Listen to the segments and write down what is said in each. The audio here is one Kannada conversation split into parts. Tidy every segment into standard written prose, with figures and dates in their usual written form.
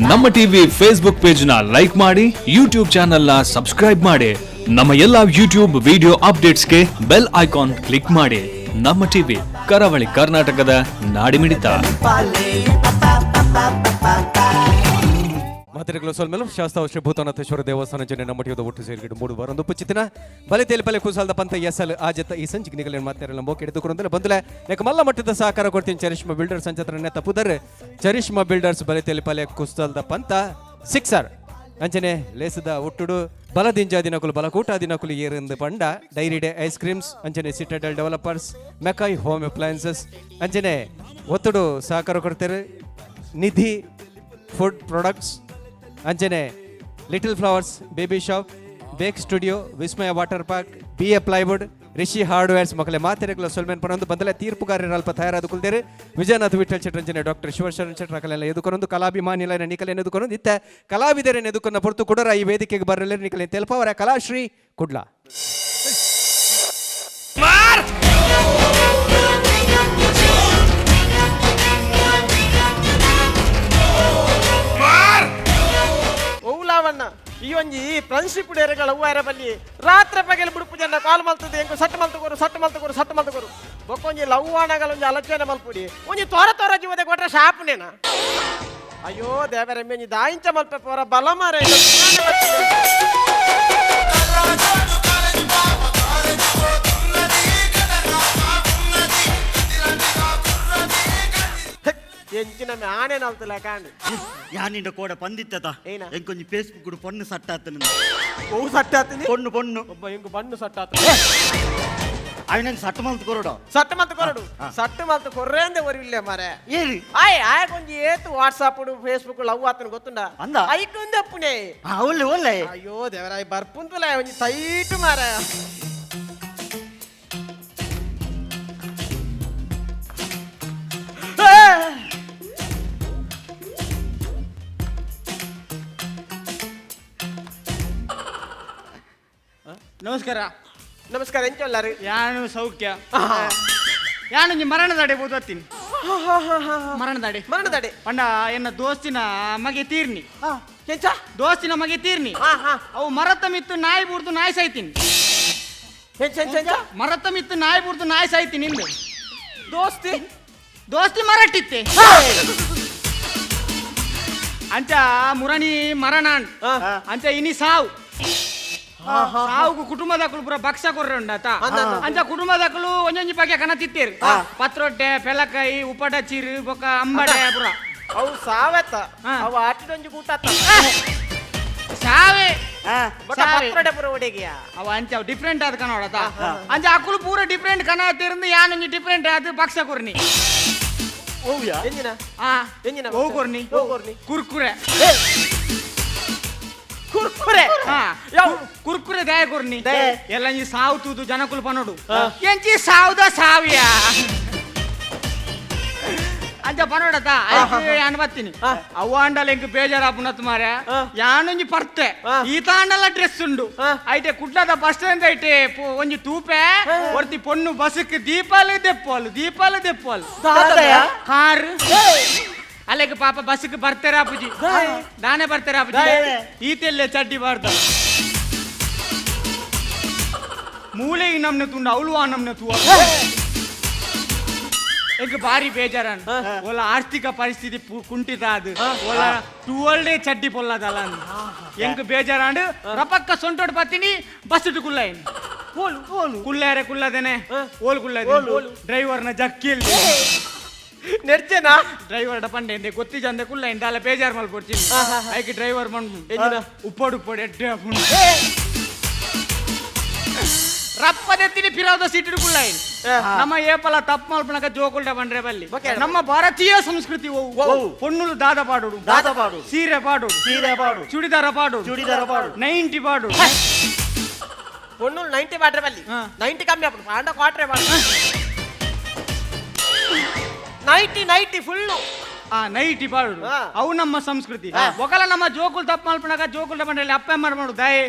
ನಮ್ಮ ಟಿವಿ ಫೇಸ್ಬುಕ್ ಪೇಜ್ ನ ಲೈಕ್ ಮಾಡಿ, ಯೂಟ್ಯೂಬ್ ಚಾನೆಲ್ ನ ಸಬ್ಸ್ಕ್ರೈಬ್ ಮಾಡಿ. ನಮ್ಮ ಎಲ್ಲಾ ಯೂಟ್ಯೂಬ್ ವಿಡಿಯೋ ಅಪ್ಡೇಟ್ಸ್ಗೆ ಬೆಲ್ ಐಕಾನ್ ಕ್ಲಿಕ್ ಮಾಡಿ. ನಮ್ಮ ಟಿವಿ ಕರಾವಳಿ ಕರ್ನಾಟಕದ ನಾಡಿಮಿಡಿತ. ಮಾತೆರೆಗಳು ಸೊಲ್ಮೇಲು ಶಾಸ್ತ್ರ ಶ್ರೀ ಭೂತನಾಥೇಶ್ವರ ದೇವಸ್ಥಾನ ಜನ ನಮ್ಮ ಟಿವಿದ ಒಟ್ಟು ಸೇರಿಗಿಡು ಮೂಡು ಬರೊಂದು ಪುಚ್ಚಿತಿನ ಬಲೆ ತೇಲ್ಪಲೆ ಕುಸಾಲದ ಪಂತ ಎಸ್ಎಲ್ ಆಜತ್ತ ಈ ಸಂಚಿಕೆ ನಿಗಲಿನ ಮಾತೆರೆಲ್ಲ ಮೋಕೆ ಹಿಡಿದುಕೊಂಡು ಬಂದಲೆ ನೆಕ ಮಲ್ಲ ಮಟ್ಟದ ಸಹಕಾರ ಕೊಡ್ತೀನಿ ಚರಿಷ್ಮಾ ಬಿಲ್ಡರ್ಸ್ ಸಂಚತ್ರನೆ ತಪ್ಪುದರೆ ಚರಿಷ್ಮಾ ಬಿಲ್ಡರ್ಸ್ ಬಲೆ ತೇಲ್ಪಲೆ ಕುಸಾಲದ ಪಂತ ಸಿಕ್ಸರ್ ಅಂಚನೆ ಲೇಸದ ಒಟ್ಟುಡು ಬಲದಿಂಜ ದಿನಕುಲು ಬಲಕೂಟ ದಿನಕುಲು ಏರಿಂದ ಪಂಡ ಡೈರಿ ಡೇ ಐಸ್ ಕ್ರೀಮ್ಸ್ ಅಂಚನೆ Citadel developers McCoy home appliances ಅಂಚನೆ ಒತ್ತುಡು ಸಹಕಾರ ಕೊಡ್ತಾರೆ ನಿಧಿ ಫುಡ್ ಪ್ರಾಡಕ್ಟ್ಸ್ ಅಂಚನೆ little flowers baby shop bake studio Vismaya water park BA plywood Rishi hardwares ಮಕ್ಕಳೇ ಮಾತೆರೆಗಳ ಸೊಲ್ಮೇನ್ ಪರೊಂದು ಬಂದಲೆ ತೀರ್ಪುಗಾರರ ಅಲ್ಪ ತಯಾರಾದ ಕುಲ್ದೇರು ವಿಜಯನಾಥ್ ವಿಠಲ್ ಚಟ್ರಂಜನೆ ಡಾಕ್ಟರ್ ಶಿವಶರಣ್ ಚಟ್ರಕಲೆಲ್ಲ ಎದುಕೊನೊಂದು ಕಲಾಭಿಮಾನಿಲ ನಿಕಲೆನ ಎದುಕೊನೊಂದು ಇತ್ತ ಕಲಾವಿದರನ್ನು ಎದುಕೊನ್ನ ಹೊರತು ಕೊಡರ ಈ ವೇದಿಕೆಗೆ ಬರಲಿ ನಿಕಲೆ ತೆಲುಪವರ ಕಲಾಶ್ರೀ ಕುಡ್ಲಾ ಈ ಒಂಜಿ ಫ್ರೆಂಡ್ಶಿಪ್ ಡೇರೆಗಳ ಹೂವಾರ ಬಲ್ಲಿ ರಾತ್ರಿ ಪಗಲು ಬುಡುಪು ಜನ ಕಾಲ್ ಮಲ್ತದೆ ಹೆಂಗು ಸಟ್ಟು ಮಲ್ತುಕೋರು ಬೊಕ್ಕೊಂಜಿ ಲವ್ವಾಣಗಳ ಒಂಜಿ ಆಲೋಚನೆ ಮಲ್ಪುಡಿ ಒಂಜಿ ತೋರ ಜೀವದ ಕೊಟ್ರೆ ಶಾಪ್ನೇನ ಅಯ್ಯೋ ದೇವರ ಮೆಂಜಿ ದಾಯಿಂಚ ಮಲ್ಪೆ ಪೋರ ಬಲ ಮಾರ ಎಂಚಿನ ಆನೆ ನಲ್ತಲ ಕಾಂಡು ಯಾನಿಂದ ಕೋಡ ಪಂದಿತ್ತದ ಏನ ಎಂಕೊಂಜಿ ಫೇಸ್ಬುಕ್ ಗುಡು ಪೊಣ್ಣು ಸಟ್ಟಾತನ ಓ ಸಟ್ಟಾತನಿ ಪೊಣ್ಣು ಒಬ್ಬ ಎಂಕು ಬಣ್ಣು ಸಟ್ಟಾತ ಅವನಂಗೆ ಸಟ್ಟು ಮಲ್ತು ಕೊರಡು ಸಟ್ಟು ಮಲ್ತು ಕೊರ್ರೇಂದೆ ಒರಿವಿಲ್ಲ ಮಾರೆ ಏರಿ ಆಯ ಕೊಂಜಿ ಏತು ವಾಟ್ಸಾಪ್ ಫೇಸ್ಬುಕ್ ಲವ್ ಆತನ ಗೊತ್ತುಂಡ ಅಂದ ಐಟುಂದೆ ಪುಣೆ ಒಳ್ಳೆ ಅಯ್ಯೋ ದೇವರಾಯ್ ಬರ್ಪುಂತುಲ ಒಂಜಿ ತೈಟು ಮಾರೆ ನಮಸ್ಕಾರ ಎಂಚೊಲ್ಲಾರು ಯಾನು ಸೌಖ್ಯ ಯಾನು ಮರಣದಾಡೆ ಓದತ್ತೀನಿ ಮರಣದಾಡೆ ಪಂಡ ಎನ್ನ ದೋಸ್ತಿನ ಮಗೆ ತೀರ್ನಿ ದೋಸ್ತಿನ ಮಗೆ ತೀರ್ನಿ ಅವು ಮರತ ಮಿತ್ತು ನಾಯಿ ಬುಡ್ದು ನಾಯಿ ಸಾಯ್ತೀನಿ ಮರತ ಮಿತ್ತು ನಾಯಿ ಬುಡ್ದು ನಾಯಿ ಸಾಯ್ತೀನಿ ನಿಂದು ದೋಸ್ತಿ ಮರಟ್ಟಿತ್ತೆ ಅಂಚ ಮುರಣಿ ಮರಣ ಅಂಚ ಇನಿ ಸಾವು ಸಾವುಗು ಕುಟುಂಬದಕ್ಕಳು ಪೂರ ಭಕ್ಷ ಕೊರ್ರೆ ಉಂಡಾತ ಅಂಚ ಕುಟುಂಬದಕ್ಕಳು ಒಂಜೊಂಜಿ ಬಗ್ಗೆ ಕನತಿತ್ತೇರು ಪತ್ರೊಟ್ಟೆ ಪೆಲಕಾಯಿ ಉಪಟ ಚೀರು ಬೊಕ್ಕ ಅಂಬಡೆ ಪುರ ಅವು ಸಾವೆತ್ತ ಅವು ಆಟಿಡೊಂಜಿ ಕೂಟ ಸಾವೆ ಪತ್ರೊಡೆ ಪುರ ಒಡೆಗಿಯ ಅವ ಅಂಚ ಡಿಫ್ರೆಂಟ್ ಆದ ಕನೋಡತ ಅಂಚ ಅಕ್ಕಳು ಪೂರ ಡಿಫ್ರೆಂಟ್ ಕನತಿருந்து ಯಾನೊಂಜಿ ಡಿಫ್ರೆಂಟ್ ಆದ ಭಕ್ಷ ಕೊರ್ನಿ ಎಂಜಿನ ಎಂಜಿನ ಓ ಕೊರ್ನಿ ಕುರ್ಕುರೆ ಕುರ್ಕುರೆ ದಯ ಕೊರ್ನಿ ಎಲ್ಲ ಈ ಸಾವು ತೂದು ಜನಕುಲು ಪನೋಡು ಎಂಚಿ ಸಾವುದ ಸಾವಿಯ ಅಂಚ ಪನೋಡತ ಯಾನ್ ಬತ್ತೀನಿ ಅವು ಅಂಡಲ ಎಂಕ್ ಬೇಜಾರಾಪುನತ್ ಮಾರ್ಯ ಯಾನೊಂಜಿ ಪರ್ತೆ ಈತ ಅಂಡಲ ಡ್ರೆಸ್ ಉಂಡು ಐಟೆ ಕುಡ್ಲದ ಬಸ್ ಸ್ಟ್ಯಾಂಡ್ ಐಟೆ ಒಂಜಿ ತೂಪೆ ಒರ್ತಿ ಪೊಣ್ಣು ಬಸ್ಕ್ ದೀಪಾಲು ದೆಪ್ಪೋಲು ಕಾರು ಅಲ್ಲಿಗೆ ಪಾಪ ಬಸ್ಗೆ ಬರ್ತಾರೆ ಅಪ್ಪುಜಿ ನಾನೇ ಬರ್ತಾರೆ ಅಪ್ಪುಜಿ ಈತೆಲ್ಲೇ ಚಡ್ಡಿ ಬಾರ್ದ ಮೂಲೆಗೆ ನಮ್ನೆ ತುಂಡ ಅವಳುವ ನಮ್ನೆ ತೂವ ಈಗ ಬಾರಿ ಬೇಜಾರನ್ ಒಲ ಆರ್ಥಿಕ ಪರಿಸ್ಥಿತಿ ಕುಂಠಿತ ಅದು ಒಲ ಟುವಲ್ಡೇ ಚಡ್ಡಿ ಪೊಲ್ಲದಲ್ಲ ಎಂಕ್ ಬೇಜಾರಾಂಡು ರಪಕ್ಕ ಸೊಂಟೋಡ್ ಬತ್ತೀನಿ ಬಸ್ ಇಟ್ಟು ಕುಲ್ಲಾಯಿನ್ ಕುಲ್ಲಾರೆ ಕುಲ್ಲದೇನೆ ಓಲ್ ಕುಲ್ಲದೆ ಡ್ರೈವರ್ನ ಜಕ್ಕಿಲ್ ನೆರ್ಚೆನಾ ಡ್ರೈವರ್ ಡಪಂಡೆ ಎಂದೆ ಗೊತ್ತಿ ಜಂದೆ ಕುಲ್ಲ ಇಂದಾಲ ಬೇಜಾರ್ ಮಲ್ಪೊಡ್ತೀನಿ ಐಕಿ ಡ್ರೈವರ್ ಮಂಡು ಉಪ್ಪಡು ಎಡ್ಡೆ ರಪ್ಪದೆತ್ತಿನಿ ಪಿರಾದ ಸೀಟಿಡು ಕುಲ್ಲಾಯಿನ್ ನಮ್ಮ ಏಪಲ ತಪ್ಪು ಮಲ್ಪನಕ ಜೋಕುಲ್ಡ ಬಂಡ್ರೆ ಬಲ್ಲಿ ನಮ್ಮ ಭಾರತೀಯ ಸಂಸ್ಕೃತಿ ಪೊಣ್ಣುಲು ದಾದ ಪಾಡೋಡು ಸೀರೆ ಪಾಡೋಡು ಚೂಡಿದಾರ ಪಾಡೋಡು 90 ಪಾಡೋಡು ಪೊಣ್ಣುಲು 90 ಪಾಡ್ರೆ ಬಲ್ಲಿ 90 ಕಮ್ಮಿ ಆಪಡು ಪಾಂಡ ಕ್ವಾಟ್ರೆ ಪಾಡು 90 ಫುಲ್ಲು ನೈಟಿ ಪಾಡು ಅವು ನಮ್ಮ ಸಂಸ್ಕೃತಿ ಒಕಲ ನಮ್ಮ ಜೋಕುಲ್ ತಪ್ಪ ಮಲ್ಪನಾಗ ಜೋಕುಲ್ ಬಂಡ್ರಲ್ಲಿ ಅಪ್ಪ ಮಾಡು ದಯೆ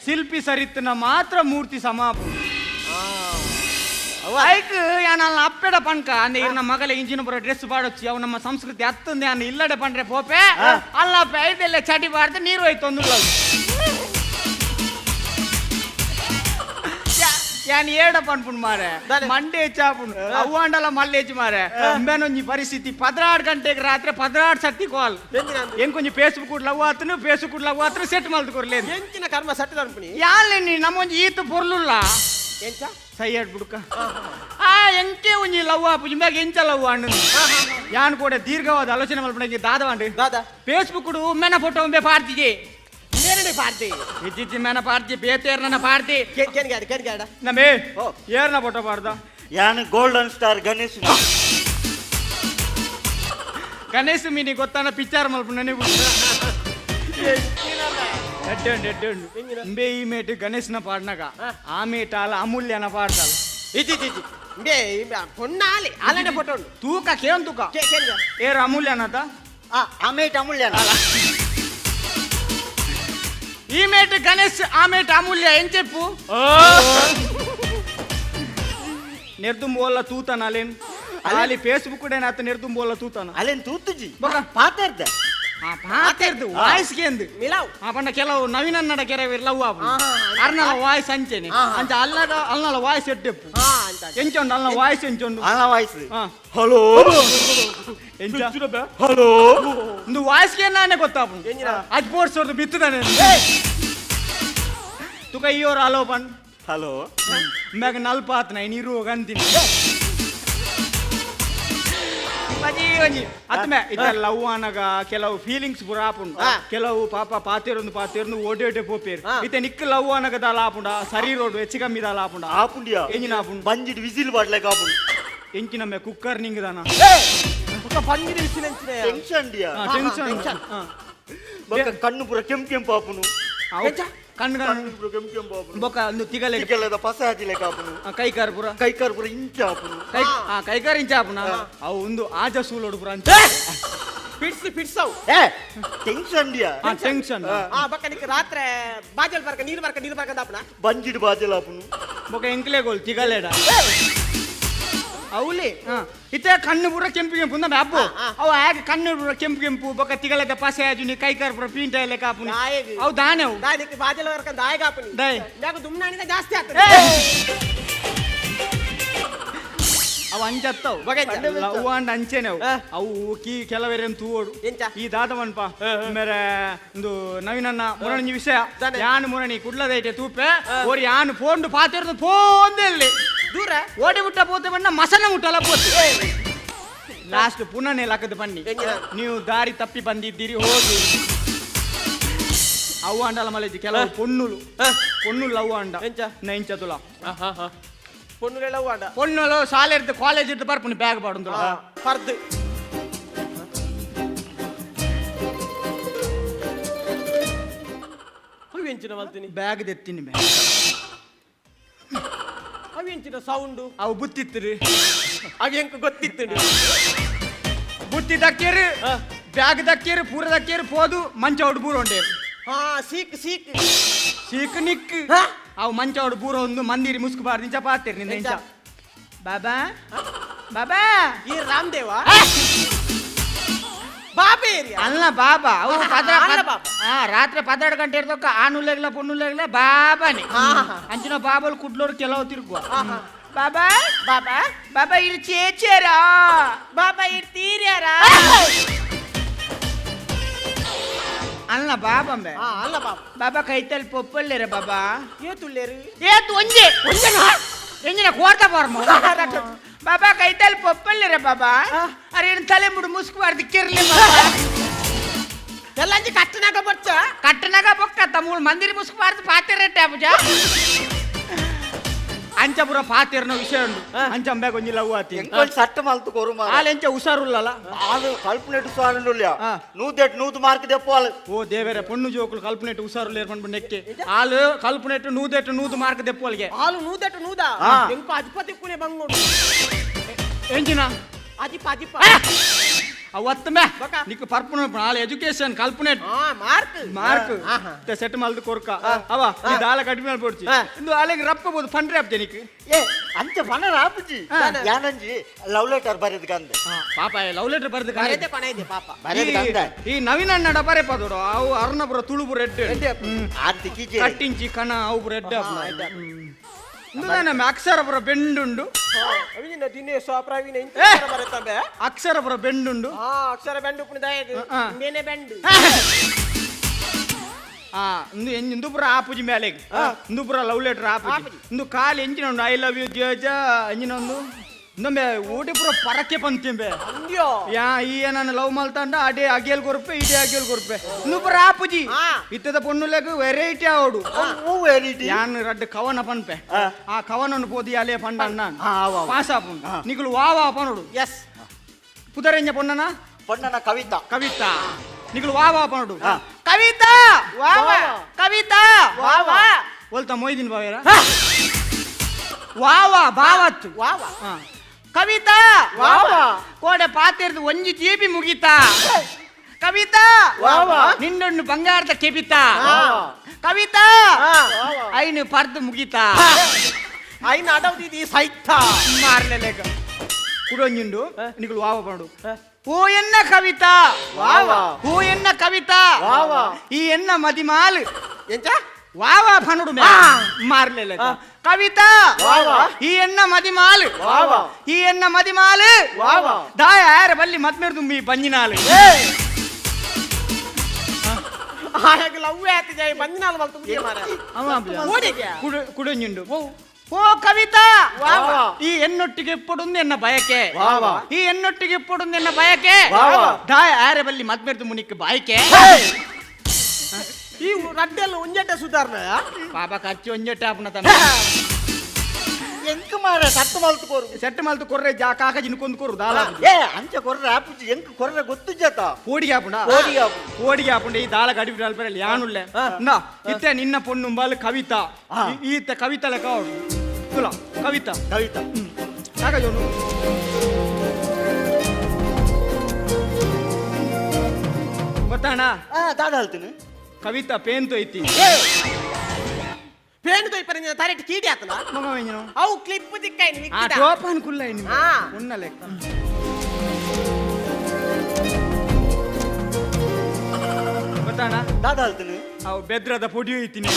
ಶಿಲ್ಪಿ ಸರಿತ್ನ ಮಾತ್ರ ಮೂರ್ತಿ ಸಮಾಪು ಐಕ್ ಯಾನಲ್ಲ ಅಪ್ಪೆಡ ಪಂಕ ಅಂದ್ರೆ ಇವ್ರ ನಮ್ಮ ಮಗಲ ಇಂಜಿನ ಬರೋ ಡ್ರೆಸ್ ಪಾಡೊಚ್ಚಿ ಅವು ನಮ್ಮ ಸಂಸ್ಕೃತಿ ಹತ್ತಂದೆ ಅನ್ನ ಇಲ್ಲಡೆ ಪಂಡ್ರೆ ಪೋಪೆ ಅಲ್ಲಪ್ಪ ಐದೆಲ್ಲ ಚಟಿ ಬಾರ್ದು ನೀರು ಹೋಯ್ತು ಒಂದು ಯಾನ್ ಏಡ ಪನ್ಪುಣ್ ಮಾರೆ ಮಂಡೆ ಹೆಚ್ಚಾಪುಣ್ ಅವ್ವಾಂಡಲ ಮಲ್ಲೇಜ್ ಮಾರೆ ಇಂಬೇನೊಂಜಿ ಪರಿಸ್ಥಿತಿ 16 ಗಂಟೆಗೆ ರಾತ್ರಿ 16 ಸತಿ ಕಾಲ್ ಹೆಂಗ್ ಕೊಂಚ ಫೇಸ್ಬುಕ್ ಲವ್ ಆತನು ಫೇಸ್ಬುಕ್ ಲವ್ ಆತನು ಸೆಟ್ ಮಲ್ತು ಕೊರ್ಲೆ ಎಂಚಿನ ಕರ್ಮ ಸಟ್ಟ ಅನ್ಪುನಿ ಯಾಲೆ ನೀ ನಮ್ಮೊಂಜಿ ಈತ ಪೊರ್ಲುಲ್ಲ ಎಂಚ ಸೈಯಡ್ ಬುಡ್ಕ ಎಂಕೆ ಒಂಜಿ ಲವ್ ಆಪು ಇಂಬಾಗ ಎಂಚ ಲವ್ ಅಣ್ಣ ಯಾನ್ ಕೂಡ ದೀರ್ಘವಾದ ಆಲೋಚನೆ ಮಲ್ಪಣಗೆ ದಾದವಾಂಡು ದಾದಾ ಫೇಸ್ಬುಕ್ ಮೆನ ಫೋಟೋ ಒಂಬೆ ಪಾರ್ತಿಗೆ ಬೇರೆ ಪಾರ್ಟಿ ಇಜ್ಜಿಜ್ಜಿ ಮೇನ ಪಾರ್ತಿ ಬೇತೇರ್ನ ಪಾರ್ತಿ ಕೆನ್ಗಾಡ ನಮೇ ಏರ್ನ ಫೋಟೋ ಪಾಡ್ದ ಯಾನ್ ಗೋಲ್ಡನ್ ಸ್ಟಾರ್ ಗಣೇಶ್ ಗಣೇಶ್ ಮೀನಿ ಗೊತ್ತಾನ ಪಿಕ್ಚರ್ ಮಲ್ಪ ನೆನಪು ಈ ಮೇಟ್ ಗಣೇಶನ ಪಾಡ್ನಾಗ ಆ ಮೇಟ್ ಅಲ್ಲ ಅಮೂಲ್ಯನ ಪಾಡ್ದಲ್ಲ పొన్నాలి అలానే ఫోటో ತೂಕ ಕೇನ್ ತೂಕ ಏರ್ ಅಮೂಲ್ಯನದ ಅಮೇಟ್ ಅಮೂಲ್ಯನ ఈ మేట గణేష్ ఆ మేట అమూల్య ఏం చెప్పు నిర్దుంబోళ్ళ తూతాను అలేన్ ಅಲ್ಲಿ ಫೇಸ್ಬುಕ್ ಕೂಡ ಏನಾತ ನಿರ್ದುಂಬೋಲ್ಲ ತೂತಾನ ಅಲ್ಲೇನ್ ತೂತುಜಿ ಬಗ ಪಾತಾರ್ದ ಪಾತೆರ್ದು ವಾಯ್ಸ್ ಕೇಂದು ಮಿಲಾವ್ ಪಂಡ ಕೆಲವು ನವೀನ ನಡ ಕೆರೆ ಲವ್ ಆಪು ಅರ್ನಲ ವಾಯ್ಸ್ ಅಂಚೆನೆ ಅಂಚ ಅಲ್ಲಗ ಅಲ್ನಲ ವಾಯ್ಸ್ ಎಟ್ಟೆಪ್ಪು ಎಂಚೊಂಡು ಅಲ್ನ ವಾಯ್ಸ್ ಎಂಚೊಂಡು ಅಲ್ಲ ವಾಯ್ಸ್ ಹಲೋ ಎಂಚ ಹಲೋ ಒಂದು ವಾಯ್ಸ್ ಗೆ ನಾನೇ ಗೊತ್ತಾಪು ಅದು ಪೋರ್ಸೋದು ಬಿತ್ತದಾನೆ ತುಕ ಇಯೋರು ಹಲೋ ಪಂಡ್ ಹಲೋ ಮ್ಯಾಗ ನಲ್ಪಾತ್ ನೈ ನೀರು ಹೋಗಂತೀನಿ ಅದ್ಮೆ ಇದ ಲವ್ ಅನಗ ಕೆಲವು ಫೀಲಿಂಗ್ಸ್ ಪುರ ಆಪುಂಡು ಕೆಲವು ಪಾಪ ಪಾತಿರೊಂದು ಓಡೇಟೆ ಪೋಪೇರು ಇತ್ತೆ ನಿಕ್ಕ ಲವ್ ಅನಗ ದಾಲ ಆಪುಂಡ ಸರಿ ರೋಡ್ ಹೆಚ್ಚು ಕಮ್ಮಿ ದಾಲ ಆಪುಂಡ ಆಪುಂಡಿಯಾ ಎಂಜಿನ ಆಪುಂಡು ಬಂಜಿಡ್ ವಿಸಿಲ್ ಬಾಡ್ಲಕ ಆಪುಂಡು ಎಂಚಿನಮ್ಮೆ ಕುಕ್ಕರ್ ನಿಂಗ್ ದಾನ ಪಂಗಿನ ವಿಸಿಲೆಂಚಿನ ಟೆನ್ಷನ್ ಡಿಯಾ ಟೆನ್ಷನ್ ಬೊಕ್ಕ ಕಣ್ಣು ಪುರ ಕೆಂಪು ಆಪುನು ಕಣ್ಣು ಪುರ ಕೆಂಪು ಆಪುನು ಬೊಕ್ಕ ಒಂದು ತಿಗಲೆ ಕೆಲದ ಪಸ ಹಾಜಿಲೆಕ ಆಪುನು ಕೈಕಾರ್ ಪುರ ಕೈಕಾರ್ ಪುರ ಇಂಚ ಆಪುನು ಕೈಕಾರ್ ಇಂಚ ಆಪುನ ಅವು ಒಂದು ಆಜ ಸೂಲೋಡು ಪುರ ಅಂತ ಫಿಟ್ಸವ್ ಟೆನ್ಷನ್ ಡಿಯಾ ಟೆನ್ಷನ್ ಬಕ್ಕ ನಿಕ್ಕ ರಾತ್ರಿ ಬಾಜಲ್ ಬರ್ಕ ನೀರು ಬರ್ಕ ದಾಪನ ಬಂಜಿಡ್ ಬಾಜಲ್ ಆಪುನು ಬೊಕ್ಕ ಎಂಕ್ಲೆ ಗೋಲ್ ತಿಗಲೆಡ ಅವಲಿ ಇತ್ತೆ ಕಣ್ಣು ಪೂರ ಕೆಂಪು ನಮ್ಮೆ ಅಪ್ಪು ಅವು ಹಾಗೆ ಕಣ್ಣು ಪೂರ ಕೆಂಪು ಬೊಕ್ಕ ತಿಗಲದ ಪಸೆ ಆಜುನಿ ಕೈಕಾರ್ ಪೂರ ಪೀಂಟ ಎಲ್ಲ ಕಾಪುನಿ ಅವು ದಾನೆ ಅವು దానికి బాజల వరకు దాయ కాపని దాయ్ నాకు దుమ్నానిగా ಜಾಸ್ತಿ ಆಗ್ತದೆ ಅವು ಅಂಜತ್ತವು ಲವ್ ಅಂಡ್ ಅಂಚೆನೆ ಅವು ಕೆಲವರೇನು ತೂವೋಡು ಈ ದಾದವನ್ಪ ಮೇರೆ ಒಂದು ನವೀನನ್ನ ಮುರಣಿ ವಿಷಯ ಯಾನು ಮುರಣಿ ಕುಡ್ಲದೈತೆ ತೂಪೆ ಓರಿ ಯಾನು ಫೋನ್ ಪಾತಿರೋದು ಫೋನ್ ದೂರ ಓಡಿ ಮುಟ್ಟ ಪೋತೆ ಬಣ್ಣ ಮಸನ ಮುಟ್ಟಲ್ಲ ಪೋತೆ ಲಾಸ್ಟ್ ಪುನಃ ನೇಲಾಕದ ಬನ್ನಿ ನೀವು ದಾರಿ ತಪ್ಪಿ ಬಂದಿದ್ದೀರಿ ಹೋಗಿ ಅವು ಅಂಡಲ ಮಲೇಜಿ ಕೆಲವು ಪೊಣ್ಣುಲು ಅವು ಅಂಡ ನೈಂಚದುಲ పొన్నుల వాడ ಪೊಣ್ಣುಲು ಶಾಲೆ ಇರ್ದು ಕಾಲೇಜ್ ಇರ್ದು ಬರ್ಪುನಿ ಬ್ಯಾಗ್ ಬಾಡುಂದು ಪರ್ದು ಅವು ಎಂಚಿನ ಮಲ್ತೀನಿ ಬ್ಯಾಗ್ ದೆತ್ತೀನಿ ಅವು ಎಂಚಿನ ಸೌಂಡು ಅವು ಬುತ್ತಿತ್ತಿರಿ ಅವು ಎಂಕ ಗೊತ್ತಿತ್ತು ಬುತ್ತಿ ದಕ್ಕೇರು ಬ್ಯಾಗ್ ದಕ್ಕೇರು ಪೂರ ದಕ್ಕೇರು ಪೋದು ಮಂಚ ಹೊಡ್ ಬೂರ ಉಂಡೇರು ಸೀಕ್ ನಿಕ್ ಅವು ಮಂಚ ಹೊಡ್ ಬೂರ ಒಂದು ಮಂದಿರಿ ಮುಸ್ಕುಬಾರ್ದು ಇಂಚ ಪಾತೇರಿ ನಿಂದ ಇಂಚ ಬಾಬಾ ಬಾಬಾ ಈ ರಾಮದೇವ ಬಾಬೆ ಏರಿಯಾ ಅಲ್ಲ ಬಾಬಾ ಅವು ರಾತ್ರಿ 12 ಗಂಟೆ ಇರ್ತಕ್ಕ ಆನುಲೆಗ್ಲ ಪೊನ್ನುಲೆಗ್ಲ ಬಾಬಾನೆ ಅಂಚಿನ ಬಾಬಲ್ ಕುಡ್ಲೋರು ಕೆಲವು ತಿರುಗುವ ಬಾಬಾ ಬಾಬಾ ಬಾಬಾ ಇರು ಚೇಚೇರಾ ಬಾಬಾ ಇರು ತೀರ್ಯಾರಾ ಅಲ್ಲ ಬಾಬಂಬೆ ಅಲ್ಲ ಬಾಬಾ ಬಾಬಾ ಕೈತಲ್ ಪೊಪ್ಪಲ್ಲೇರ ಬಾಬಾ ಏತುಲ್ಲೇರು ಏತು ಒಂಜೆ ಎಂಜಿನ ಕೋರ್ತ ಬಾರ್ಮ ಬಾಬಾ ಕೈತಲ್ ಪೊಪ್ಪಲ್ಲೇರ ಬಾಬಾ ಅರೆ ತಲೆ ಮುಡು ಮುಸ್ಕುಬಾರ್ದು ಕಿರ್ಲಿ ಬಾಬಾ ಎಲ್ಲಂಜಿ ಕಟ್ಟನಾಗ ಬೊಕ್ಕ ತಮ್ಮೂಳು ಮಂದಿರಿ ಮುಸ್ಕುಬಾರ್ದು ಪಾತಿರಟ್ಟೆ ಅಬುಜ ಅಂಚಪುರ ಪಾತಿರ್ನ ವಿಷಯ ಉಂಡು ಅಂಚಂಬೆ ಕೊಂಜಿ ಲವ್ ಆತಿ ಸಟ್ಟ ಮಲ್ತು ಕೊರು ಆಲೆಂಚ ಹುಷಾರುಲ್ಲಲ್ಲ ಅದು ಕಲ್ಪನೆಟ್ಟು ಸಾರನುಲ್ಯ ನೂದು ಮಾರ್ಕ್ ದೆಪ್ಪಾಲ್ ಓ ದೇವರೇ ಪೊಣ್ಣು ಜೋಕುಲು ಕಲ್ಪನೆಟ್ಟು ಹುಷಾರುಲ್ಲ ಏರ್ಪಂಡು ನೆಕ್ಕೆ ಆಲು ಕಲ್ಪನೆಟ್ಟು ನೂದು ಮಾರ್ಕ್ ದೆಪ್ಪೋಲ್ಗೆ ಹಾಲು ನೂದಾ ಎಂಕು ಅಧಿಪತಿ ಕುನೆ ಬಂಗೋಡು ಎಂಜಿನ ಅಜಿಪ ಅವತ್ತಮೆ ನಿಕ್ ಪರ್ಪುನ ನಾಳೆ ಎಜುಕೇಶನ್ ಕಲ್ಪನೆ ಮಾರ್ಕ್ ಮಾರ್ಕ್ ಸೆಟ್ ಮಲ್ದು ಕೊರ್ಕ ಅವ ಈ ದಾಲ ಕಡಿಮೆ ಮಾಡ್ಬಿಡ್ಚಿ ಇಂದು ಅಲೆಗೆ ರಪ್ಪಬಹುದು ಫಂಡ್ರೆ ಆಪ್ತೆ ನಿಕ್ ಏ ಅಂಚ ಬನರ ಆಪುಜಿ ಯಾನಂಜಿ ಲವ್ ಲೆಟರ್ ಬರೆದ್ ಗಂದೆ ಪಾಪ ಲವ್ ಲೆಟರ್ ಬರ್ದು ಕರೆದೆ ಕೊನೆದೆ ಪಾಪ ಬರೆದ್ ಗಂದೆ ಈ ನವೀನ ಅಣ್ಣ ಡಬರೆ ಪದೋಡು ಅವು ಅರ್ಣಪುರ ತುಳುಪು ರೆಡ್ ಆರ್ತಿ ಕೀಜೆ ಕಟ್ಟಿಂಚಿ ಕಣ ಅವು ರೆಡ್ ಇಂದು ಅಕ್ಷರಪುರ ಬೆಂಡುಂಡು ಅವಿನ ದಿನೇಶ್ ಪ್ರವೀಣ ಇಂತ ಬರುತ್ತವೆ ಅಕ್ಷರಪುರ ಬೆಂಡುಂಡು ಅಕ್ಷರ ಬೆಂಡು ಉಪ್ಪು ದಯದು ಮೇನೆ ಬೆಂಡು ಇಂದು ಪುರ ಆಪುಜಿ ಮೇಲೆ ಇಂದು ಪುರ ಲವ್ ಲೆಟರ್ ಆಪುಜಿ ಇಂದು ಕಾಲು ಎಂಚಿನ ಉಂಡು ಐ ಲವ್ ಯು ಜೇಜ ಎಂಚಿನ ಒಂದು ಇನ್ನೊಮ್ಮೆ ಊಟಿ ಪುರ ಪರಕ್ಕೆ ಪಂತಿಂಬೆ ಅಂದ್ಯೋ ಯಾ ಈ ನಾನು ಲವ್ ಮಲ್ತಾಂಡ ಅದೇ ಅಗೇಲ್ ಕೊರ್ಪೆ ಇದೇ ಅಗೇಲ್ ಕೊರ್ಪೆ ಇಂದು ಪುರ ಆಪುಜಿ ಇತ್ತದ ಪೊಣ್ಣುಲೆಗ್ ವೆರೈಟಿ ಆವಡು ಯಾನ್ ರಡ್ಡು ಕವನ ಪನ್ಪೆ ಆ ಕವನನ್ನು ಪೋದಿ ಅಲೆ ಪಂಡ ಅಣ್ಣ ಪಾಸ್ ಆಪುಂಡು ನಿಗುಲು ವಾವಾ ಪನೋಡು ಎಸ್ ಪುದರೆಂಜ ಪೊಣ್ಣನ ಪೊಣ್ಣನ ಕವಿತಾ ಕವಿತಾ ನಿಗುಲು ವಾವಾ ಪನೋಡು ಕವಿತಾ ವಾವಾ ಕವಿತಾ ವಾವಾ ಒಲ್ತಾ ಮೊಯ್ದಿನ ಬಾವೇರ ವಾವಾ ಬಾವತ್ತು ವಾವಾ ಕವಿತಾ ವಾವಾ ಕೋಡೆ ಪಾತಿರ್ದು ಒಂಜಿ ಜೀಬಿ ಮುಗಿತಾ ಕವಿತಾ ವಾವಾ ನಿನ್ನೊಂದು ಬಂಗಾರದ ಕೆಬಿತಾ ಕವಿತಾ ಐನು ಪರ್ದು ಮುಗಿತಾ ಐನ ಅಡವ್ದಿದಿ ಸೈತ ಮಾರ್ಲೆಲೆಗ ಕುಡೊಂಜುಂಡು ನಿಗುಲು ವಾವ ಪಂಡು ಹೂ ಎನ್ನ ಕವಿತಾ ವಾವಾ ಹೂ ಎನ್ನ ಕವಿತಾ ವಾವಾ ಈ ಎನ್ನ ಮದಿಮಾಲ್ ಎಂಚ ವಾವಾ ಪನುಡು ಮಾರ್ಲೆಲೆಗ ಕವಿತಾ ವಾವಾ ಈ ಎನ್ನ ಮದಿಮಾಲ್ ವಾವಾ ಈ ಎನ್ನ ಮದಿಮಾಲ್ ವಾವಾ ದಾಯ ಯಾರ ಬಲ್ಲಿ ಮದ್ಮೇರ್ ತುಂಬಿ ಬಂಜಿನಾಲ್ ಹಾಗೆ ಲವ್ ಆಯ್ತಿದೆ ಬಂದಿನಾಲ್ ಮಲ್ತು ಮುಗಿಯ ಮಾರ ಓಡಿಗೆ ಕುಡಂಜುಂಡು ಓ ಕವಿತಾ ವಾವಾ ಈ ಎನ್ನೊಟ್ಟಿಗೆ ಇಪ್ಪಡುಂದು ಎನ್ನ ಬಯಕೆ ವಾವಾ ಈ ಎನ್ನೊಟ್ಟಿಗೆ ಇಪ್ಪಡುಂದು ಎನ್ನ ಬಯಕೆ ವಾವಾ ದಾಯ ಯಾರ ಬಲ್ಲಿ ಮದ್ಮೇರ್ ಮುನಿಕ್ ಬಾಯ್ಕೆ ಈ ರಡ್ಡೆಲ್ಲ ಒಂಜೆಟ್ಟ ಸುಧಾರಣ ಪಾಪ ಖರ್ಚು ಒಂಜೆಟ್ಟ ಆಪುನ ತಮ್ಮ ಎಂಕ ಮಾರ ಸತ್ತು ಮಲ್ತು ಕೋರು ಸೆಟ್ ಮಲ್ತು ಕೊರ್ರೆ ಜಾ ಕಾಕ ಜಿನ್ಕೊಂದು ಕೊರು ದಾಲ ಏ ಅಂಚ ಕೊರ್ರ ಆಪುಜಿ ಎಂಕ ಕೊರ್ರ ಗೊತ್ತು ಜತ ಕೋಡಿಗೆ ಆಪುಂಡ ಕೋಡಿಗೆ ಆಪುಂಡು. ಕೋಡಿಗೆ ಆಪುಂಡ ಈ ದಾಲ ಗಡಿ ಬಿಡಲ್ಪರಲ್ಲಿ ಯಾನುಳ್ಳೆ ನಾ ಇತ್ತೆ ನಿನ್ನ ಪೊಣ್ಣು ಬಾಲ್ ಕವಿತಾ ಈತ ಕವಿತಾ ಲೆಕ್ಕ ಅವಳು ತುಲ ಕವಿತಾ ಕವಿತಾ ಸಾಕ ಜೋನು ಗೊತ್ತಾಣ ದಾದ ಹೇಳ್ತೀನಿ ಕವಿತಾ ಪೇಂತು ಐತಿ ಪೇನ್ ದೊಯ್ಪರ ತರೆಟ್ ಕೀಡಿ ಆತನ ಮಗ ವೆಂಜನು ಅವು ಕ್ಲಿಪ್ ದಿಕ್ಕೈನಿ ಆ ಟೋಪನ್ ಕುಲ್ಲ ಇನಿ ಹಾ. ಉನ್ನ ಲೆಕ್ಕ ಗೊತ್ತಾಣ ದಾದ ಹೇಳ್ತೀನಿ ಅವು ಬೆದ್ರದ ಪೊಡಿ ಐತಿನಿ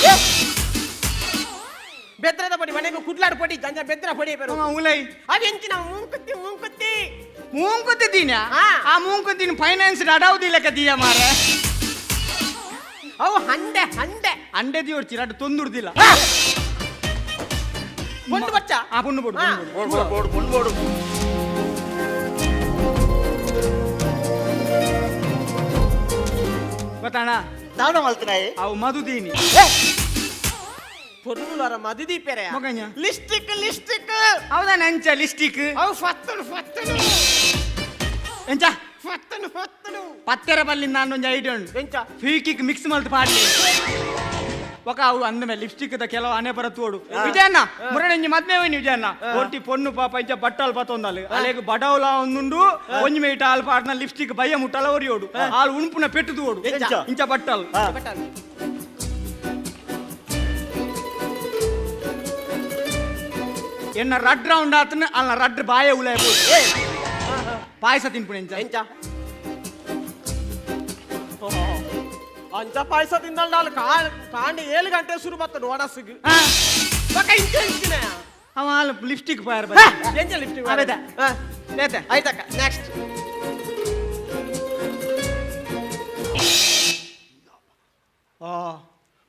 ಬೆದ್ರದ ಪೊಡಿ ಮನೆಗೆ ಕುಡ್ಲಾಡ್ ಪೊಡಿ ಗಂಜ ಬೆದ್ರ ಪೊಡಿ ಬೇರು ಉಲೈ ಅದು ಎಂಚಿನ ಮುಂಕುತ್ತಿ ಮುಂಕುತ್ತಿ ಮೂಂಕುತ್ತಿದ್ದೀನ ಹಾ. ಆ ಮೂಂಕುತ್ತೀನಿ ಫೈನಾನ್ಸ್ ಅಡಾವುದಿಲ್ಲ ಕದೀಯ ಮಾರೆ ಅವು ಹಂಡೆ ಹಂಡೆ ಅಂಡೆ ದಿಯೋಡ್ಚಿ ಅಡ್ ತೊಂದುಡ್ದಿಲ್ಲ ಒಂದು ಬಚ್ಚ ಆ ಪುಣ್ಣು ಬೋಡು ಹಾ. ಬೋಡು ಬೋಡು ಗೊತ್ತಾಣ ದಾದ ಮಲ್ತಿನಾಯಿ ಅವು ಮದುದೀನಿ పొరుగులార మదిది పెరే మొగഞ്ഞ లిస్టిక్ లిస్టిక్ ಹೌದಾ ನಂಚ ಲಿಸ್ಟಿಕ್ అవు ఫత్తను ఫత్తను ಎಂಚ ఫత్తను ఫత్తను ಪತ್ತೆರ ಬಲ್ಲಿಂದ ನಾನೊಂದು ಐಡಿಯಾ ಉಂಟು ಎಂಚ ಫೀಕಿಕ್ ಮಿಕ್ಸ್ ಮಲ್ತು ಪಾಡ್ಲಿ ఒక అవు అందమే లిప్స్టిక్ ద కెలవ అనే పరతోడు విజయన్న మురడంజి మద్మే పోయిన విజయన్న ఒట్టి పొన్ను పాప ఇంచ బట్టలు పతొందాలి అలేకు బడవలా ఉందుండు కొంచెం ఇట ఆలు పాడిన లిప్స్టిక్ భయ ముట్టల ఒరియోడు ఆలు ఉణుపున పెట్టుదోడు ఇంచ బట్టలు ఎన్న రడ్ రౌండ్ ఆతను అల్ల రడ్ బాయ ఉలైపోయి పాయస తిన్పుడు ఎంచ ಎಂಚ ಅಂಚ ಪಾಯಸ ತಿಂದಳು ಕಾಂಡಿ 7 ಗಂಟೆ ಶುರು ಬರ್ತದೆ ಒಡಸಿಗೆ ಬಕ ಇಂಚ ಇಂಚಿನ ಅವ ಲಿಪ್ಸ್ಟಿಕ್ ಪಾಯರ್ ಬಾ ಎಂಚ ಲಿಫ್ಟ್ ಅವೆದ ಲೇತೆ ಆಯ್ತಕ್ಕ ನೆಕ್ಸ್ಟ್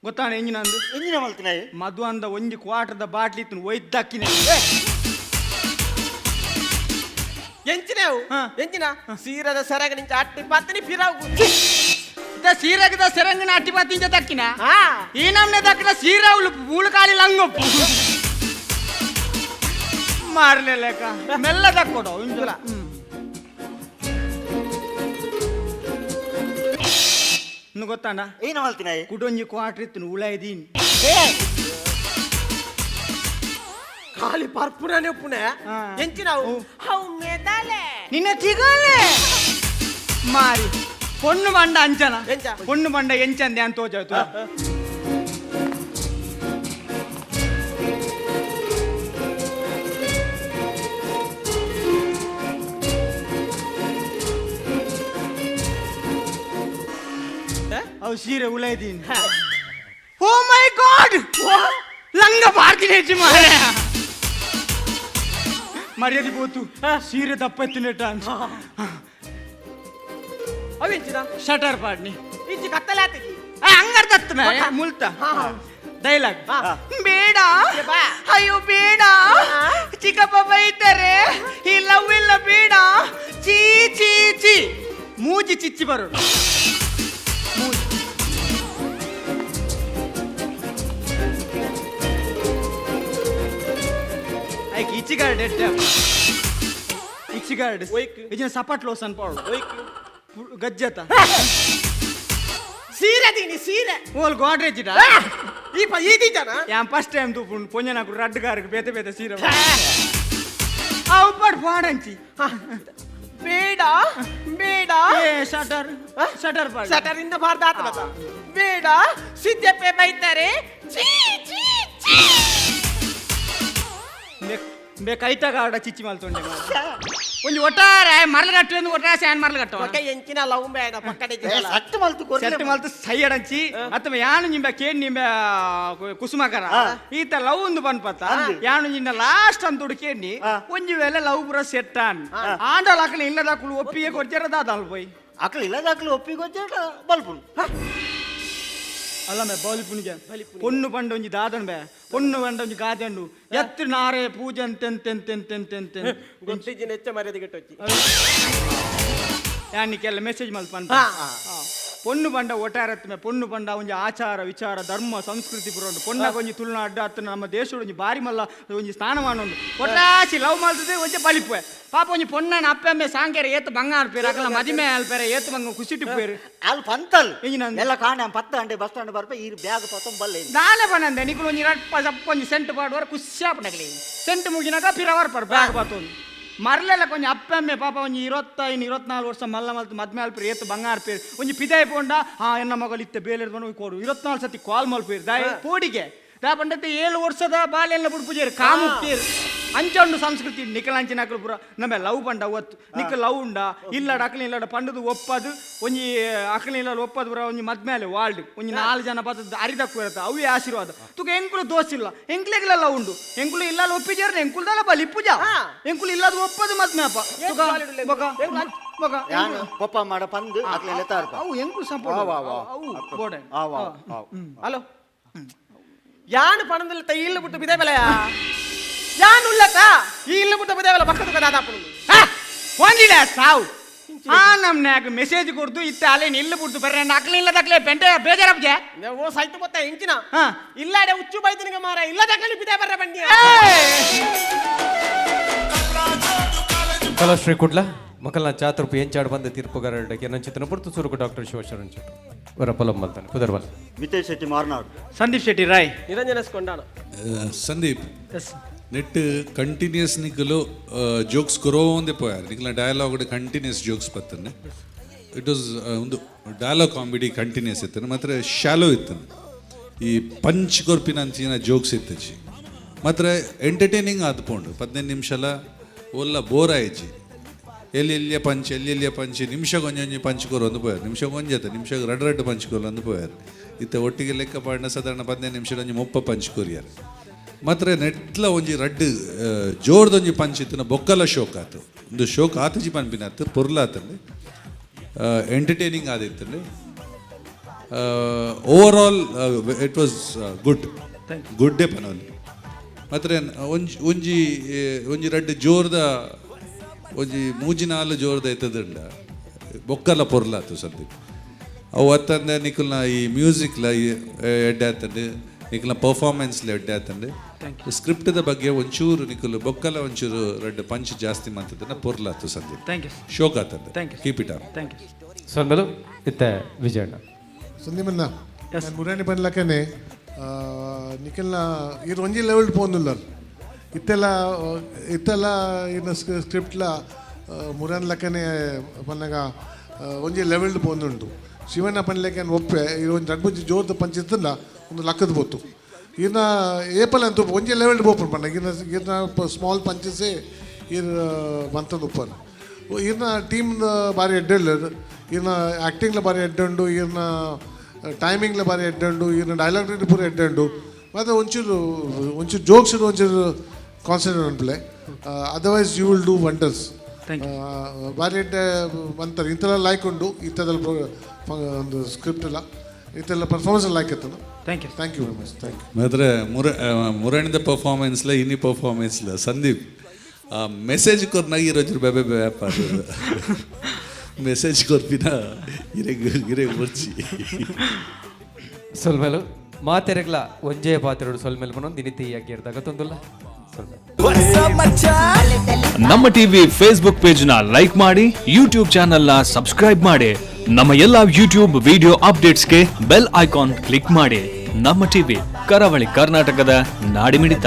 ಗೊತ್ತಾಣ ಎಂಜಿನಂದು ಎಂಜಿನ ಮಲ್ತಿನಾಯಿ ಮಧು ಅಂದ ಒಂಜಿ ಕ್ವಾರ್ಟರ್ದ ಬಾಟ್ಲಿ ಇತ್ತು ಒಯ್ದಕ್ಕಿನ ಎಂಚಿನೇವು ಎಂಚಿನ ಸೀರದ ಸೆರಗ ನಿಂಚ ಅಟ್ಟಿ ಪತ್ತನಿ ಫಿರಾವು ಸೀರೆಗದ ಸೆರಂಗಿನ ಅಟ್ಟಿ ಪತ್ತಿಂಚ ದಕ್ಕಿನ ಈ ನಮ್ನೆ ದಕ್ಕಿನ ಸೀರೆ ಉಳು ಕಾಲಿ ಲಂಗೊಪ್ಪು ಮಾರ್ಲೆ ಲೆಕ್ಕ ಮೆಲ್ಲ ದಕ್ಕೊಡು ಇಂಜುಲ ಇನ್ನು ಗೊತ್ತಾಂಡ ಏನ ಮಲ್ತಿನಾಯಿ ಕುಡೊಂಜಿ ಕ್ವಾರ್ಟರ್ ಇತ್ತು ಉಳಾಯ್ದೀನಿ ಖಾಲಿ ಪರ್ಪುರನೇ ಉಪ್ಪುನೆ ಎಂಚಿನವು ಅವು ಮೆದಾಲೆ ನಿನ್ನ ತಿಗಲೆ ಮಾರಿ ಪೊಣ್ಣು ಬಂಡ ಅಂಚನ ಎಂಚ? ಪೊಣ್ಣು ಬಂಡ ಎಂಚಂದೆ ಅಂತ ತೋಜಾಯ್ತು ಅವು ಸೀರೆ ಉಳೈದೀನಿ ಓ ಮೈ ಗಾಡ್ ಲಂಗ ಬಾರ್ತೀನಿ ಹೆಚ್ಚು ಮರ್ಯಾದೆ ಬೋತು ಸೀರೆ ದಪ್ಪ ಎತ್ತಿನೆಟ್ಟ ಅಂತ ಅವಿಂಚಿನ ಶಟರ್ ಪಾಡ್ನಿ ಇಂಚಿ ಕತ್ತಲೆ ಆತಿದ್ದಿ ಹಂಗಾರ ದತ್ತ ಮುಲ್ತ ಡೈಲಾಗ್ ಬೇಡ ಬಾ. ಅಯ್ಯೋ ಬೇಡ ಚಿಕ್ಕಪ್ಪ ಬೈತಾರೆ ಈ ಲವ್ ಇಲ್ಲ ಬೇಡ ಚೀ ಚೀ ಚೀ ಮೂಜಿ ಚಿಚ್ಚಿ ಬರೋದು ಐಕ್ ಇಚ್ಚಿಗಾರ್ಡ್ ಎಡ್ಡ ಇಚ್ಚಿಗಾರ್ಡ್ ಒಯ್ಕ್. ಇಜಿನ ಸಪಾಟ್ ಲೋಸನ್ ಪಾಡು ಗಜ್ಜತ ಸೀರೆ ದೀನಿ ಸೀರೆ ಓಲ್ ಗೋಡ್ರೇಜ್ ಇಡ ಈ ಜನ ಯಾನ್ ಫಸ್ಟ್ ಟೈಮ್ ತೂಪುಂಡು ಪೊಂಜನಕು ರಡ್ಡ್ ಗಾರಿಗೆ ಬೇತೆ ಬೇತೆ ಸೀರೆ ಅವು ಪಡ್ ಪಾಡಂಚಿ ಬೇಡ ಬೇಡ ಏ ಶಟರ್ ಶಟರ್ ಪಾಡ್ ಸಟರಿಂದ ಬಾರ್ದಾತ ಬತ್ತ ಬೇಡ ಸಿದ್ದಪ್ಪೆ ಬೈತಾರೆ ಛೀ ಛೀ ಛೀ ಬೇಕೈತ ಗಾಡ ಚಿಚ್ಚಿ ಮಲ್ತೊಂಡೆ ಒಂದು ಒಟ್ಟಾರೆ ಮರಳು ಕಟ್ಟು ಒಂದು ಒಟ್ಟಾರೆ ಸ್ಯಾನ್ ಮರಳು ಕಟ್ಟು ಪಕ್ಕ ಎಂಚಿನ ಲವ್ ಬೇಡ ಪಕ್ಕಡೆ ಸಟ್ಟು ಮಲ್ತು ಸೆಟ್ ಮಲ್ತು ಸೈಯಡಂಚಿ ಅಥವಾ ಯಾನು ನಿಂಬೆ ಕೇಳಿ ನಿಂಬೆ ಕುಸುಮಕರ ಈತ ಲವ್ ಒಂದು ಬಂದ್ಪತ್ತ ಯಾನು ನಿನ್ನ ಲಾಸ್ಟ್ ಅಂತ ಕೇಳಿ ಒಂಜಿ ವೇಳೆ ಲವ್ ಪುರ ಸೆಟ್ ಆನ್ ಆಂಡಲ್ ಹಾಕಲಿ ಇಲ್ಲದಾಕಲು ಒಪ್ಪಿಗೆ ಕೊಡ್ತಾರ ದಾದಲ್ ಪೋಯ್ ಅಕ್ಲು ಇಲ್ಲದಾಕ್ಲು ಒಪ್ಪಿಗೊಚ್ಚ ಬಲ್ಪುನ್ ಅಲ್ಲ ಮೇ ಬಲಿಪುನಿಗೆ ಪೊಣ್ಣು ಪಂಡ ಒಂಜಿ ದಾದನ್ ಬೇ ಪೊಣ್ಣು ಪಂಡ ಒಂಜಿ ಗಾದಂಡು ಎತ್ತು ನಾರೆ ಪೂಜೆ ಅಂತೆಂತೆಂತೆಂತೆಂತೆಂತೆ ಗೊತ್ತಿಜ್ಜಿನ ಹೆಚ್ಚ ಮರ್ಯಾದೆ ಕೆಟ್ಟೊಚ್ಚಿ ಯಾನಿಕ್ಕೆಲ್ಲ ಮೆಸೇಜ್ ಮಲ್ಪನ್ ಪೊಣ್ಣು ಪಂಡ ಒಟ್ಟಾರತ್ಮೆ ಪೊಣ್ಣು ಪಂಡ ಒಂಜಿ ಆಚಾರ ವಿಚಾರ ಧರ್ಮ ಸಂಸ್ಕೃತಿ ಪುರೋಂಡು ಪೊಣ್ಣಗ ಒಂಜಿ ತುಳುನಾಡು ಅತ್ತ ನಮ್ಮ ದೇಶಡು ಒಂಜಿ ಬಾರಿ ಮಲ್ಲ ಒಂಜಿ ಸ್ಥಾನ ಮಾಡೋಂಡು ಒಟ್ಟಾಸಿ ಲವ್ ಮಾಡ್ತದೆ ಒಂಜಿ ಬಲಿಪುವೆ ಪಾಪ ಒಂಜಿ ಪೊಣ್ಣನ ಅಪ್ಪಮ್ಮೆ ಸಾಂಕೆರೆ ಏತು ಬಂಗಾರ ಪೇರು ಅಕಲ ಮದಿಮೆ ಅಲ್ಪೇರೆ ಏತು ಬಂಗ ಕುಸಿಟ್ಟು ಪೇರು ಅಲ್ಲಿ ಪಂತಲ್ ಇಂಜಿ ನಂದು ಎಲ್ಲ ಕಾಣೆ 10 ಗಂಟೆ ಬಸ್ ಸ್ಟ್ಯಾಂಡ್ ಬರ್ಪ ಈ ಬ್ಯಾಗ್ ತೊಗೊಂಡು ಬಲ್ಲೆ ನಾನೇ ಬನ್ನಂದೆ ನಿಖಲು ಒಂಜಿ ರಪ್ಪ ಸಪ್ಪ ಒಂಜಿ ಸೆಂಟ್ ಪಾಡುವರ ಕುಸ್ಸಾಪನಗಲಿ ಸೆಂಟ್ ಮುಗಿನಾಗ ಪಿರವರ್ ಪಡ್ ಬ್ಯಾಗ್ ಬಾತೊಂದು ಮರಲೆಲ್ಲ ಕೊಂಚ ಅಪ್ಪಮ್ಮೆ ಪಾಪ ಒಂಜಿ 24 ವರ್ಷ ಮಲ್ಲ ಮಲ್ತು ಮದ್ಮೆ ಅಲ್ಪೇರು ಏತು ಬಂಗಾರ ಪೇರು ಒಂಜಿ ಪಿದಾಯಿ ಪೋಂಡ ಎನ್ನ ಮಗಳು ಇತ್ತೆ ಬೇಲೆ ಬಂದು ಕೊಡು 24 ಸತಿ ಕಾಲ್ ಮಲ್ಪೇರು ದಾಯಿ ಪೋಡಿಗೆ ದಾ ಪಂಡತೆ 7 ವರ್ಷದ ಬಾಲೆಲ್ಲ ಬುಡ್ಪುಜೇರು ಕಾಮುಕ್ತೀರು ಅಂಚೊಂಡು ಸಂಸ್ಕೃತಿ ನಿಖಲಂಚಿನ ಅಕಲು ಪುರ ನಮ್ಮೆ ಲವ್ ಪಂಡ ಒತ್ತು ನಿಕ್ಕ ಲವ್ ಉಂಡ ಇಲ್ಲಡ ಅಕಲಿ ಇಲ್ಲಡ ಪಂಡದು ಒಪ್ಪದು ಒಂಜಿ ಅಕಲಿ ಇಲ್ಲ ಒಪ್ಪದು ಪುರ ಒಂಜಿ ಮದ್ಮೇಲೆ ವಾಲ್ಡ್ ಒಂಜಿ 4 ಜನ ಬತ್ತದ ಅರಿದಕ್ಕು ಇರತ್ತ ಅವೇ ಆಶೀರ್ವಾದ ತುಕ ಎಂಕುಲು ದೋಸಿಲ್ಲ ಎಂಕ್ಲೆಗ್ಲ ಲವ್ ಉಂಡು ಎಂಕುಲು ಇಲ್ಲದ ಒಪ್ಪಿಜೇರ್ನ ಎಂಕುಲ್ದಲ್ಲ ಬಲಿ ಪೂಜ ಎಂಕುಲು ಇಲ್ಲದ ಒಪ್ಪದು ಮದ್ಮೆ ಅಪ್ಪ ತುಕ ಮಗ ಮಗ ಯಾನು ಪಪ್ಪ ಮಾಡ ಪಂದು ಅಕ್ಲೆಲ್ಲ ತಾರ್ಪ ಅವು ಎಂಕುಲು ಸಪೋರ್ಟ್ ಅವು ಬೋಡೆ ಹಲೋ ಯಾನು ಪಣದಲ್ಲಿ ತ ಇಲ್ಲು ಬಿಟ್ಟು ಬಿದೆ ಬೆಲೆಯ ಯಾನು ಉಲ್ಲತ ಈ ಇಲ್ಲು ಬಿಟ್ಟು ಬಿದೆ ಬೆಲೆ ಪಕ್ಕದ ದಾದಾಪುನು ಒಂದಿದೆ ಸಾವು ಆ ನಮ್ನ್ಯಾಗ ಮೆಸೇಜ್ ಕೊಡ್ದು ಇತ್ತ ಅಲ್ಲೇನು ಇಲ್ಲ ಬಿಡ್ತು ಬರ್ರೆ ಅಕ್ಲಿ ಇಲ್ಲದಕ್ಲೆ ಪೆಂಟೆ ಬೇಜಾರಬ್ಜೆ ಓ ಸೈತು ಬತ್ತ ಇಂಚಿನ ಹಾ ಇಲ್ಲಾಡೆ ಹುಚ್ಚು ಬೈತನಿಗೆ ಮಾರ ಇಲ್ಲದಕ್ಕಲಿ ಬಿದೆ ಬರ್ರೆ ಬಂಡಿ ಕಲಾಶ್ರೀ ಕುಡ್ಲ ಮಕ್ಕಳನ್ನ ಚಾತೃಪು ಎಂಚಾಡು ಬಂದ ತೀರ್ಪುಗಾರರಿಗೆ ನಂಚಿತನ ಪುರ್ತು ಸುರುಕು ಡಾಕ್ಟರ್ ಶಿವಶರಣ ಚಟ್ಟು ವರ ಪೊಲಂ ಮಲ್ತಾನೆ ಕುದರ್ಬಲ್ ಮಿತೇಶ್ ಶೆಟ್ಟಿ ಮಾರ್ನಾಡು ಸಂದೀಪ್ ಶೆಟ್ಟಿ ರಾಯ್ ನಿರಂಜನಸ್ಕೊಂಡಾನ ಸಂದೀಪ್ ನೆಟ್ ಕಂಟಿನ್ಯೂಸ್ ನಿಕ್ಕಲು ಜೋಕ್ಸ್ ಕೊರೋಂದೆ ಪೋಯಾರು ನಿಕ್ಕಲ ಡಯಲಾಗ್ ಕಂಟಿನ್ಯೂಸ್ ಜೋಕ್ಸ್ ಬತ್ತನೆ ಇಟ್ ವಾಸ್ ಒಂದು ಡಯಲಾಗ್ ಕಾಮಿಡಿ ಕಂಟಿನ್ಯೂಸ್ ಇತ್ತನೆ ಮಾತ್ರ ಶಾಲೋ ಇತ್ತನೆ ಈ ಪಂಚ್ ಕೊರ್ಪಿನ ಅಂಚಿನ ಜೋಕ್ಸ್ ಇತ್ತಜಿ ಮಾತ್ರ ಎಂಟರ್ಟೈನಿಂಗ್ ಆದ್ಪೋಂಡು 15 ನಿಮಿಷಲ ಒಲ್ಲ ಬೋರ್ ಆಯ್ಜಿ ಎಲ್ಲಿ ಪಂಚ್ ನಿಮಿಷಗೊಂಜಿ ಪಂಚ್ ಕೊರು ಅಂದು ಪೋಯಾರು ನಿಮಿಷಗೊಂಜತ್ತ ನಿಮಿಷಕ್ಕೆ ರಡ್ ಪಂಚ್ ಕೊರು ಅಂದು ಪೋಯಾರು ಇತ್ತ ಒಟ್ಟಿಗೆ ಲೆಕ್ಕ ಪಾಡಿನ ಸಾಧಾರಣ 15 ನಿಮಿಷ ಒಂಜಿ 30 ಪಂಚ್ ಕೊರಿಯಾರು ಮಾತ್ರ ನೆಟ್ಲ ಒಂಜಿ ರಡ್ಡ್ ಜೋರ್ದೊಂಜಿ ಪಂಚ್ ಇತ್ತಿನ ಬೊಕ್ಕಲ ಶೋಕ್ ಆತು ಒಂದು ಶೋಕ್ ಆತಜಿ ಪನ್ಪಿನತ್ತು ಪೊರ್ಲಾತಂಡೆ ಎಂಟರ್ಟೈನಿಂಗ್ ಆದಿತ್ತಂಡೆ ಓವರ್ ಆಲ್ ಇಟ್ ವಾಸ್ ಗುಡ್ಡೇ ಪನವಲ್ಲಿ ಮಾತ್ರ ಒಂಜಿ ರಡ್ಡ್ ಜೋರ್ದ ಒಂಜಿ 3-4 ಜೋರ್ದ ಎತ್ತದಂಡ ಬೊಕ್ಕಲ ಪೊರ್ಲಾತು ಸಂದೀಪ್ ಅವು ಅತ್ತಂದೆ ನಿಖಲ್ನ ಈ ಮ್ಯೂಸಿಕ್ಲ ಎಡ್ಡೆ ಆತಂಡೆ ನಿಖಲ್ನ ಪರ್ಫಾರ್ಮೆನ್ಸ್ಲ ಎಡ್ಡೆ ಆತಂಡೆ ಸ್ಕ್ರಿಪ್ಟ್ದ ಬಗ್ಗೆ ಒಂಚೂರು ನಿಖಲು ಬೊಕ್ಕಲ ಒಂಚೂರು ರಡ್ಡ್ ಪಂಚ್ ಜಾಸ್ತಿ ಮಾಡ್ತದನ್ನ ಪೊರ್ಲಾತು ಸಂದೀಪ್ ಥ್ಯಾಂಕ್ ಯು ಶೋಕ್ ಆತಂದೆ keep it on thank you ಸೊನ್ಬಲು ಇತ್ತೆ ವಿಜಯಣ್ಣ ಸಂದೀಪನ್ನ ಮುರಾನಿ ಪನ್ಲಕ್ಕನೆ ನಿಖಲ್ನ ಇದು ಒಂಜಿ ಲೆವೆಲ್ ಪೋನುಲ್ಲರ್ ಇತ್ತೆಲ್ಲ ಇನ್ನು ಸ್ಕ್ರಿಪ್ಟ್ಲ ಮುರಾನ್ ಲಕ್ಕನೆ ಪನ್ನಗ ಒಂಜಿ ಲೆವೆಲ್ಡ್ ಪೋಂದುಂಡು ಶಿವಣ್ಣ ಪನ್ಲೆಕ್ಕೆ ಒಪ್ಪೆ ಇದು ಒಂದು ದಡ್ಬುಜ್ಜಿ ಜೋರ್ದ ಪಂಚಿತ್ತಲ್ಲ ಒಂದು ಲಕ್ಕದ ಬೋತು ಇನ್ನ ಏಪಲ್ ಅಂತೂ ಒಂಜಿ ಲೆವೆಲ್ಡ್ ಬೋಪನ್ ಪಣ್ಣ ಇನ್ನ ಸ್ಮಾಲ್ ಪಂಚಸೇ ಇರ್ ಮಂತದ ಉಪ್ಪರ್ ಇನ್ನ ಟೀಮ್ ಬಾರಿ ಎಡ್ಡೆಳ್ಳು ಇನ್ನ ಆ್ಯಕ್ಟಿಂಗ್ಲ ಬಾರಿ ಎಡ್ಡುಂಡು ಇನ್ನ ಟೈಮಿಂಗ್ಲ ಬಾರಿ ಎಡ್ಡುಂಡು ಇನ್ನ ಡೈಲಾಗ್ ರೀತಿ ಪೂರ ಎಡ್ಡುಂಡು ಮತ್ತು ಒಂಚೂರು ಜೋಕ್ಸ್ ಒಂಚೂರು ಕಾನ್ಸಂಟ್ರೇಟ್ ಅನ್ಪ್ಲೆ otherwise you will do wonders ಬಾರಿ ಎಡ್ಡೆ ಅಂತಾರೆ ಇಂಥೆಲ್ಲ ಲೈಕ್ ಉಂಡು ಇಂಥದ್ದಲ್ಲಿ ಒಂದು ಸ್ಕ್ರಿಪ್ಟ್ ಎಲ್ಲ ಇಂಥೆಲ್ಲ ಪರ್ಫಾರ್ಮೆನ್ಸ್ ಲೈಕ್ ಇತ್ತು thank you very much thank you ಮಾತ್ರ ಮುರಣಿದ ಪರ್ಫಾರ್ಮೆನ್ಸ್ಲ ಇನ್ನಿ ಪರ್ಫಾರ್ಮೆನ್ಸ್ಲ ಸಂದೀಪ್ ಮೆಸೇಜ್ ಕೊರ್ನಾಗ ಇರೋದ್ರ ಬೇಬೆ ವ್ಯಾಪಾರ ಮೆಸೇಜ್ ಕೊರ್ಪಿನ ಗಿರೆ ಬರ್ಚಿ ಸೊಲ್ಮೇಲು ಮಾತೆರೆಗ್ಲ ಒಂಜೇ ಪಾತ್ರೆಡು ಸೊಲ್ಮೇಲು ಬನ್ನೊಂದು ದಿನಿತಿ ಯಾಗಿರ್ದಾಗ ತೊಂದಿಲ್ಲ ನಮ್ಮ ಟಿವಿ ಫೇಸ್ಬುಕ್ ಪೇಜ್ ನ ಲೈಕ್ ಮಾಡಿ ಯೂಟ್ಯೂಬ್ ಚಾನೆಲ್ ನ ಸಬ್ಸ್ಕ್ರೈಬ್ ಮಾಡಿ ನಮ್ಮ ಎಲ್ಲಾ ಯೂಟ್ಯೂಬ್ ವಿಡಿಯೋ ಅಪ್ಡೇಟ್ಸ್ಗೆ ಬೆಲ್ ಐಕಾನ್ ಕ್ಲಿಕ್ ಮಾಡಿ. ನಮ್ಮ ಟಿವಿ ಕರಾವಳಿ ಕರ್ನಾಟಕದ ನಾಡಿಮಿಡಿತ.